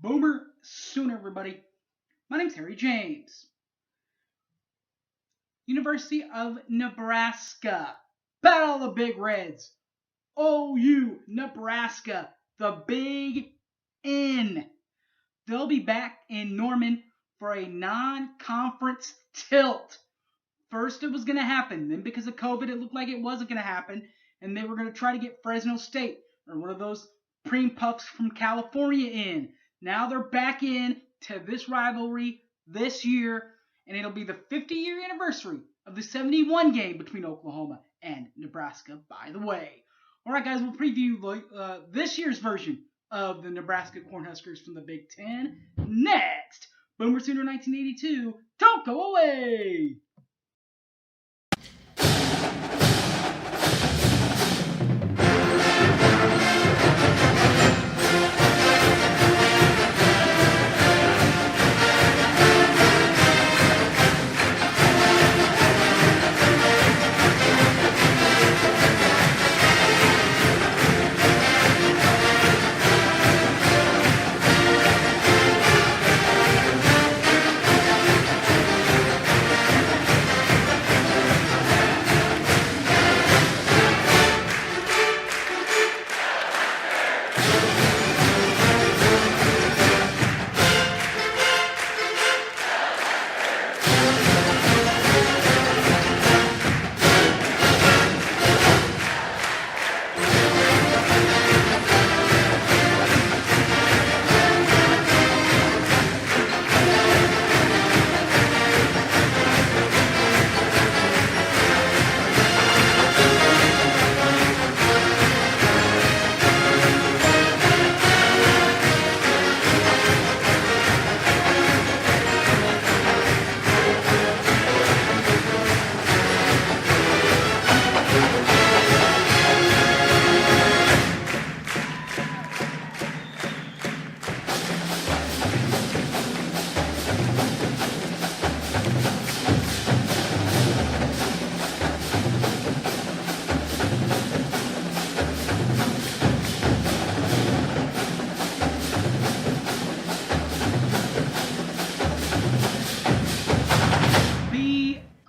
Boomer Sooner, everybody. My name's Harry James. University of Nebraska. Battle of the Big Reds. OU, Nebraska. The Big N. They'll be back in Norman for a non-conference tilt. First it was going to happen. Then because of COVID, it looked like it wasn't going to happen. And they were going to try to get Fresno State or one of those preem puffs from California in. Now they're back in to this rivalry this year, and it'll be the 50-year anniversary of the 71 game between Oklahoma and Nebraska, by the way. All right, guys, we'll preview this year's version of the Nebraska Cornhuskers from the Big Ten next. Boomer Sooner 1982, don't go away!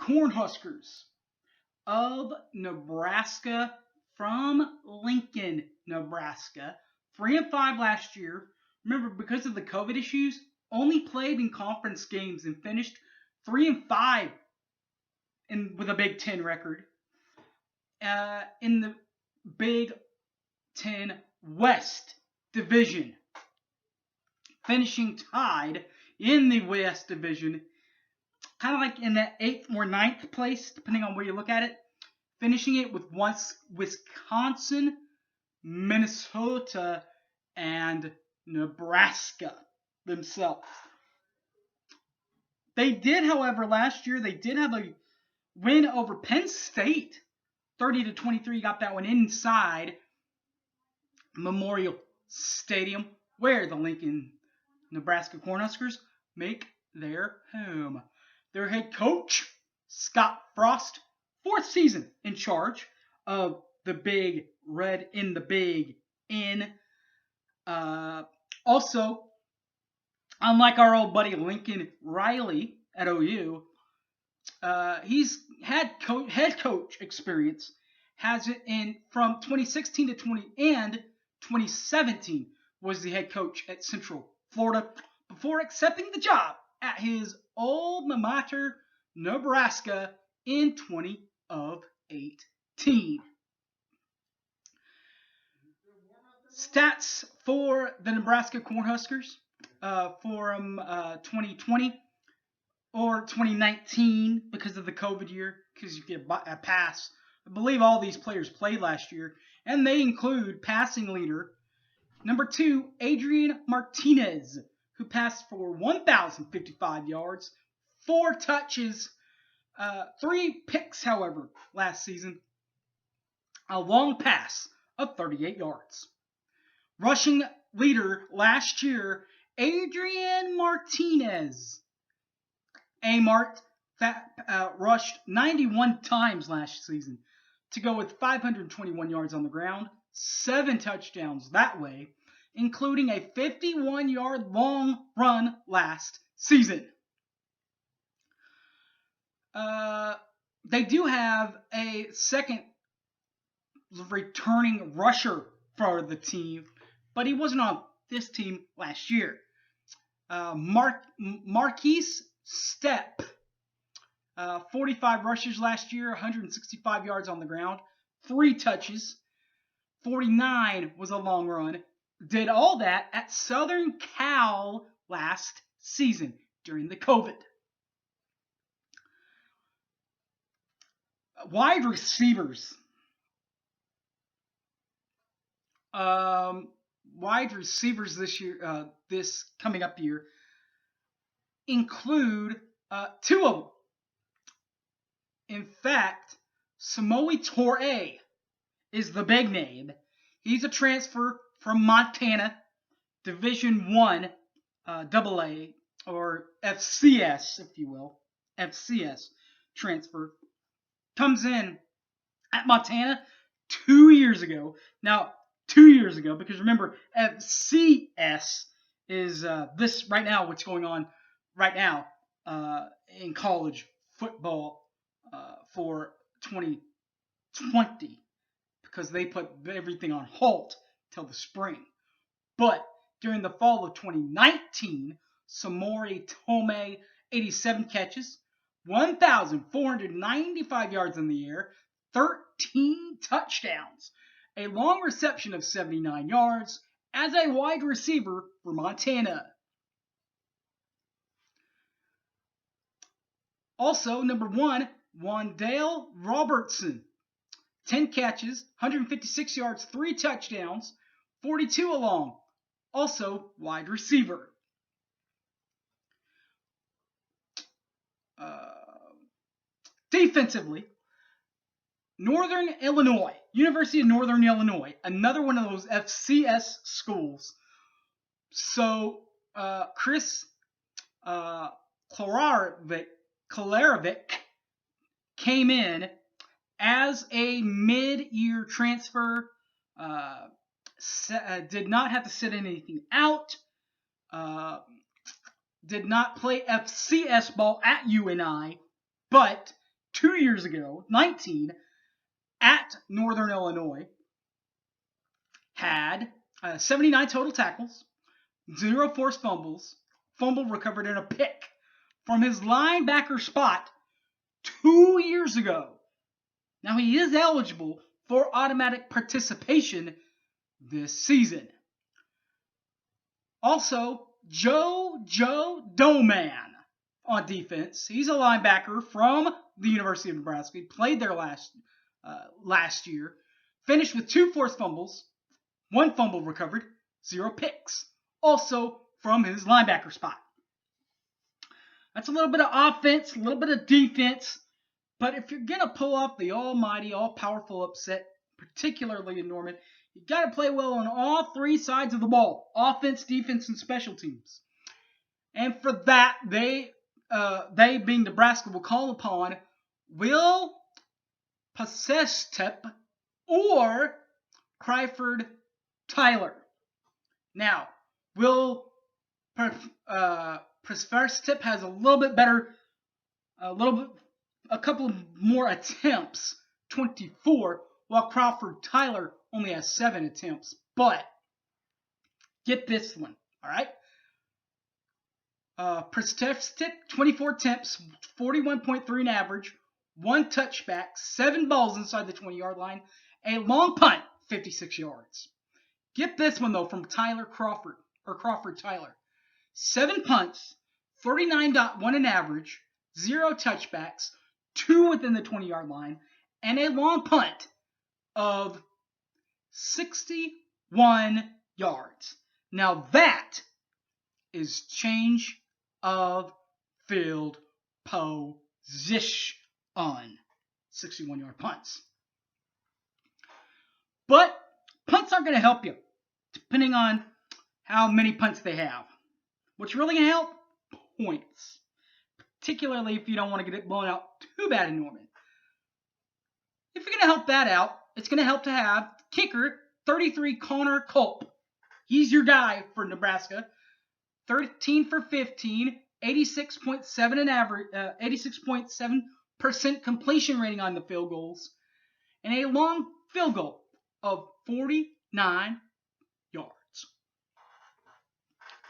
Cornhuskers of Nebraska from Lincoln, Nebraska. 3-5 last year. Remember, because of the COVID issues, only played in conference games and finished 3-5 with a Big Ten record. In the Big Ten West Division. Finishing tied in the West Division, kind of like in that 8th or 9th place, depending on where you look at it. Finishing it with Wisconsin, Minnesota, and Nebraska themselves. They did, however, last year, they did have a win over Penn State. 30-23, got that one inside Memorial Stadium, where the Lincoln, Nebraska Cornhuskers make their home. Their head coach, Scott Frost, 4th season in charge of the Big Red in the Big N. Also, unlike our old buddy Lincoln Riley at OU, he's had head coach experience. Has it in from 2016 to 2017 was the head coach at Central Florida before accepting the job at his alma mater, Nebraska, in 2018. Stats for the Nebraska Cornhuskers for 2020 or 2019 because of the COVID year, because you get a pass. I believe all these players played last year, and they include passing leader number 2, Adrian Martinez, who passed for 1,055 yards, 4 touches, 3 picks, however, last season. A long pass of 38 yards. Rushing leader last year, Adrian Martinez. A-Mart rushed 91 times last season to go with 521 yards on the ground, 7 touchdowns that way. including a 51-yard long run last season. They do have a second returning rusher for the team, but he wasn't on this team last year. Marquise Stepp, 45 rushes last year, 165 yards on the ground, 3 touches, 49 was a long run. Did all that at Southern Cal last season during the COVID. Wide receivers. Wide receivers this year, this coming up year, include 2 of them. In fact, Samoe Toure is the big name. He's a transfer from Montana, Division I, AA, or FCS, if you will. FCS transfer. Comes in at Montana 2 years ago. Now, 2 years ago, because remember, FCS is this right now, what's going on right now in college football for 2020, because they put everything on halt till the spring. But during the fall of 2019, Samoe Toure, 87 catches, 1,495 yards in the air, 13 touchdowns, a long reception of 79 yards as a wide receiver for Montana. Also, number 1, Wan'Dale Robertson, 10 catches, 156 yards, 3 touchdowns, 42 along, also wide receiver. Defensively, Northern Illinois, University of Northern Illinois, another one of those FCS schools. So Chris Kolarevic came in as a mid-year transfer, did not have to sit anything out, did not play FCS ball at UNI, but 2 years ago, 19, at Northern Illinois, had 79 total tackles, 0 forced fumbles, fumble recovered in a pick from his linebacker spot 2 years ago. Now he is eligible for automatic participation this season. Also, Joe Doman on defense. He's a linebacker from the University of Nebraska. He played there last year. Finished with 2 forced fumbles, 1 fumble recovered, 0 picks. Also from his linebacker spot. That's a little bit of offense, a little bit of defense. But if you're going to pull off the almighty, all-powerful upset, particularly in Norman, you got to play well on all 3 sides of the ball. Offense, defense, and special teams. And for that, they being Nebraska, will call upon Will Pasestep or Cryford Tyler. Now, Will Pasestep has a couple more attempts, 24, while Crawford Tyler only has 7 attempts. But get this one, all right? Pasestep, 24 attempts, 41.3 in average, 1 touchback, 7 balls inside the 20-yard line, a long punt, 56 yards. Get this one, though, from Crawford Tyler. 7 punts, 39.1 in average, 0 touchbacks, 2 within the 20-yard line, and a long punt of 61 yards. Now that is change of field position. 61-yard punts. But punts aren't going to help you, depending on how many punts they have. What's really going to help? Points. Particularly if you don't want to get it blown out too bad in Norman. If you're going to help that out, it's going to help to have kicker 33 Connor Culp. He's your guy for Nebraska. 13 for 15, 86.7% completion rating on the field goals, and a long field goal of 49 yards.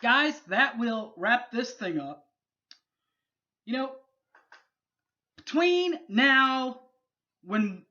Guys, that will wrap this thing up. Between now and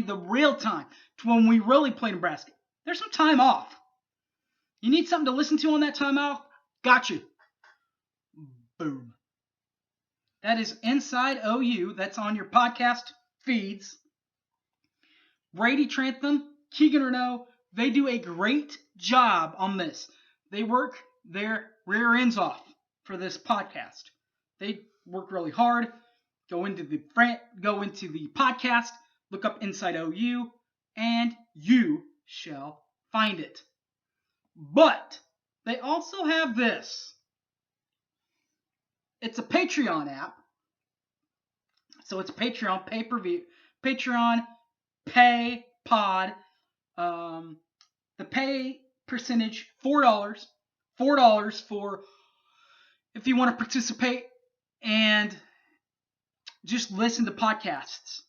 the real time to when we really play Nebraska, there's some time off. You need something to listen to on that time off? Got you. Boom. That is Inside OU. That's on your podcast feeds. Brady Trantham, Keegan Renault, they do a great job on this. They work their rear ends off for this podcast. They work really hard. Go into the podcast, look up Inside OU, and you shall find it. But they also have this. It's a Patreon app. So it's Patreon, pay-per-view, Patreon, pay, pod. The pay percentage, $4. $4 for if you want to participate and just listen to podcasts.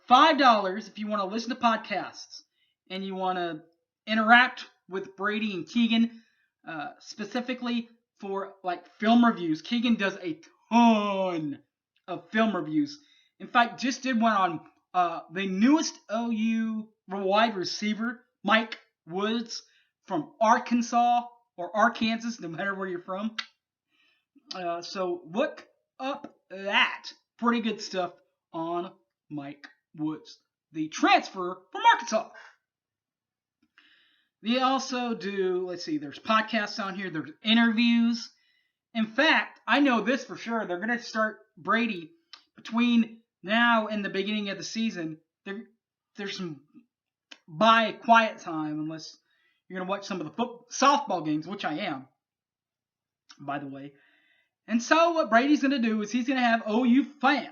$5 if you want to listen to podcasts and you want to interact with Brady and Keegan, specifically for like film reviews. Keegan does a ton of film reviews. In fact, just did one on the newest OU wide receiver, Mike Woods from Arkansas or Arkansas, no matter where you're from. So look up that. Pretty good stuff on Mike Woods, the transfer from Arkansas. They also do, there's podcasts on here, there's interviews. In fact, I know this for sure. They're going to start Brady between now and the beginning of the season. There's some quiet time unless you're going to watch some of the softball games, which I am, by the way. And so what Brady's going to do is he's going to have OU fans,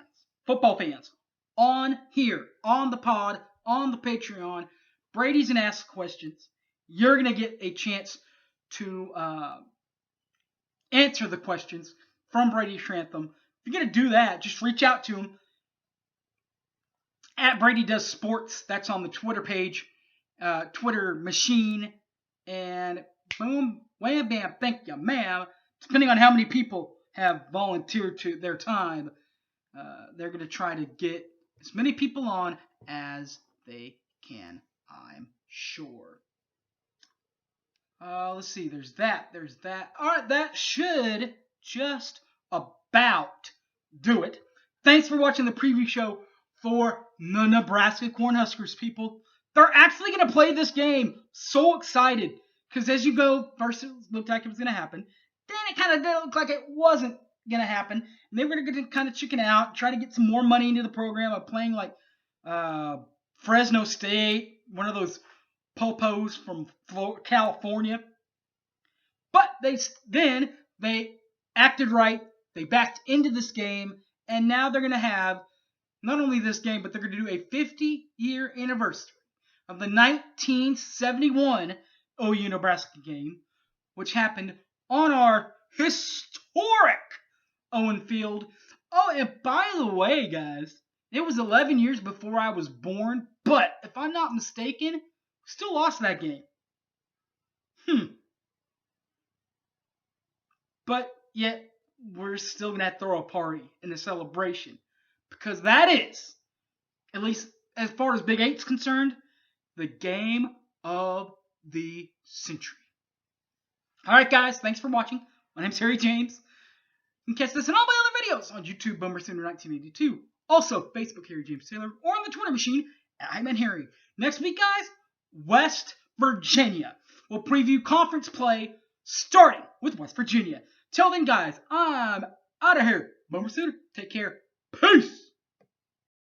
football fans, on here, on the pod, on the Patreon. Brady's going to ask questions. You're going to get a chance to answer the questions from Brady Trantham. If you're going to do that, just reach out to him at Brady Does Sports. That's on the Twitter page, Twitter machine. And boom, wham, bam, thank you, ma'am. Depending on how many people have volunteered to their time, they're going to try to get as many people on as they can, I'm sure. Let's see, there's that. All right, that should just about do it. Thanks for watching the preview show for the Nebraska Cornhuskers, people. They're actually going to play this game. So excited. Because as you go, first it looked like it was going to happen. Then it kind of did look like it wasn't going to happen. And they were going to kind of chicken out, try to get some more money into the program by playing like Fresno State, one of those popos from California. But they acted right. They backed into this game. And now they're going to have not only this game, but they're going to do a 50-year anniversary of the 1971 OU Nebraska game, which happened on our historic Owen Field. Oh, and by the way, guys, it was 11 years before I was born, but if I'm not mistaken, we still lost that game. But yet, we're still going to throw a party in the celebration. Because that is, at least as far as Big 8's concerned, the game of the century. Alright guys, thanks for watching. My name's Harry James. You can catch this and all my other videos on YouTube, Bummer Sooner 1982. Also, Facebook, Harry James Taylor, or on the Twitter machine, I'm Harry. Next week, guys, West Virginia. We'll preview conference play starting with West Virginia. Till then, guys, I'm out of here. Bummer Sooner. Take care. Peace.